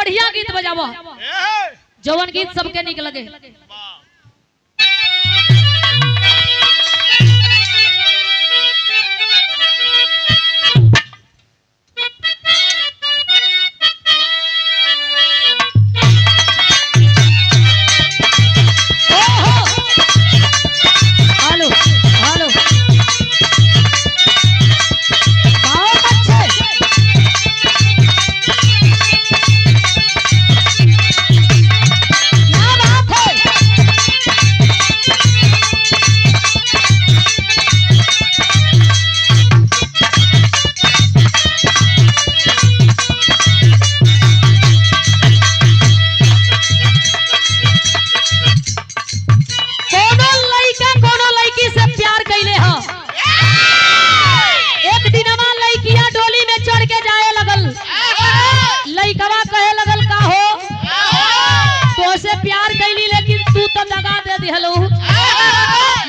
बढ़िया गीत बजावो जवन गीत सबके निक लगे।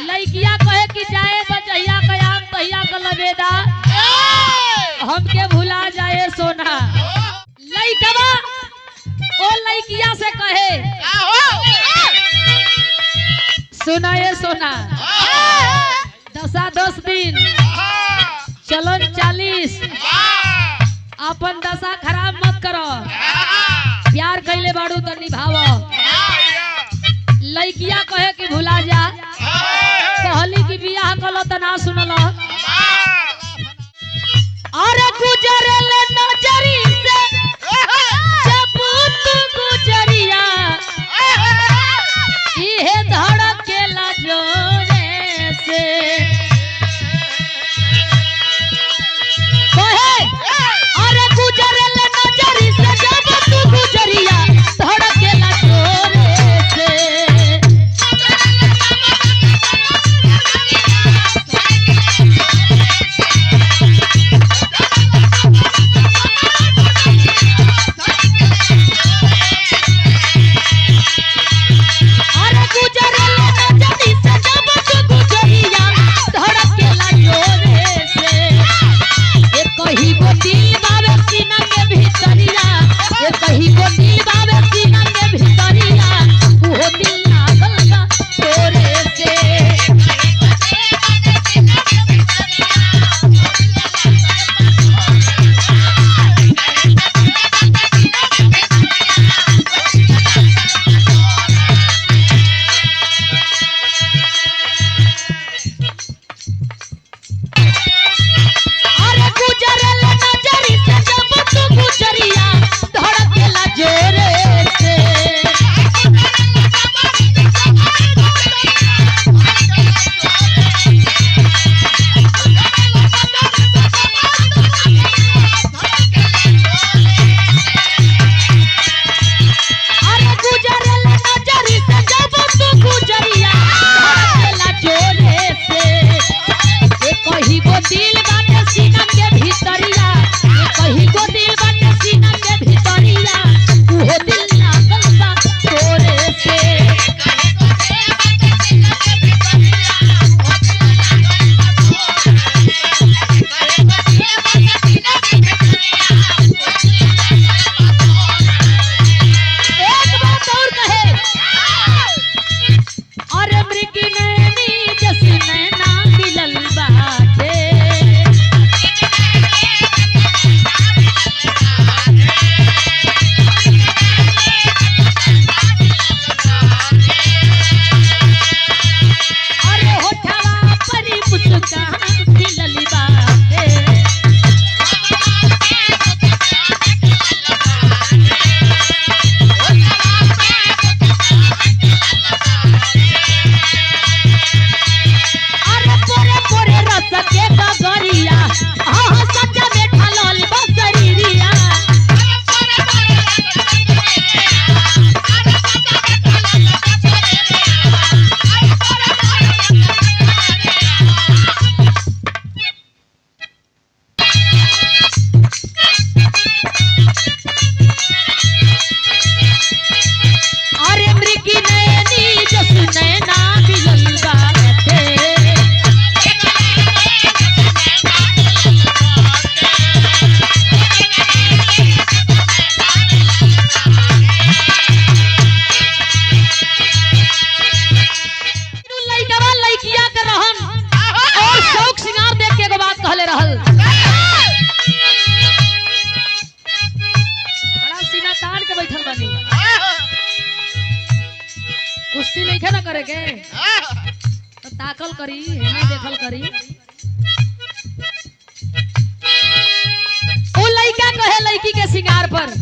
लड़किया कहे कि जाए बजहिया कयाम तहिया का लबेदा हमके भुला जाए सोना। लड़कवा ओ लड़किया से कहे सुना ये सोना 10 दिन चलन 40 अपन दशा खराब मत करो, प्यार कैले बाड़ू तो निभावो। लड़किया कहे कि भुला जा, कहली कि बियाह कलो तो ना सुनल। अरे गुजरे ले नजरी से जब तू गुजरिया इहे धड़केला जोरे से कहे अरे गुजरे ले नजरी से जब तू गुजरिया धड़केला जोरे से। अरे गुजरे ले नजरी से जब तू गुजरिया धड़केला जोरे नइखे ना करे के तो ताकल करी हेने देखल करी। ओ लइका कहे लड़की के सिंगार पर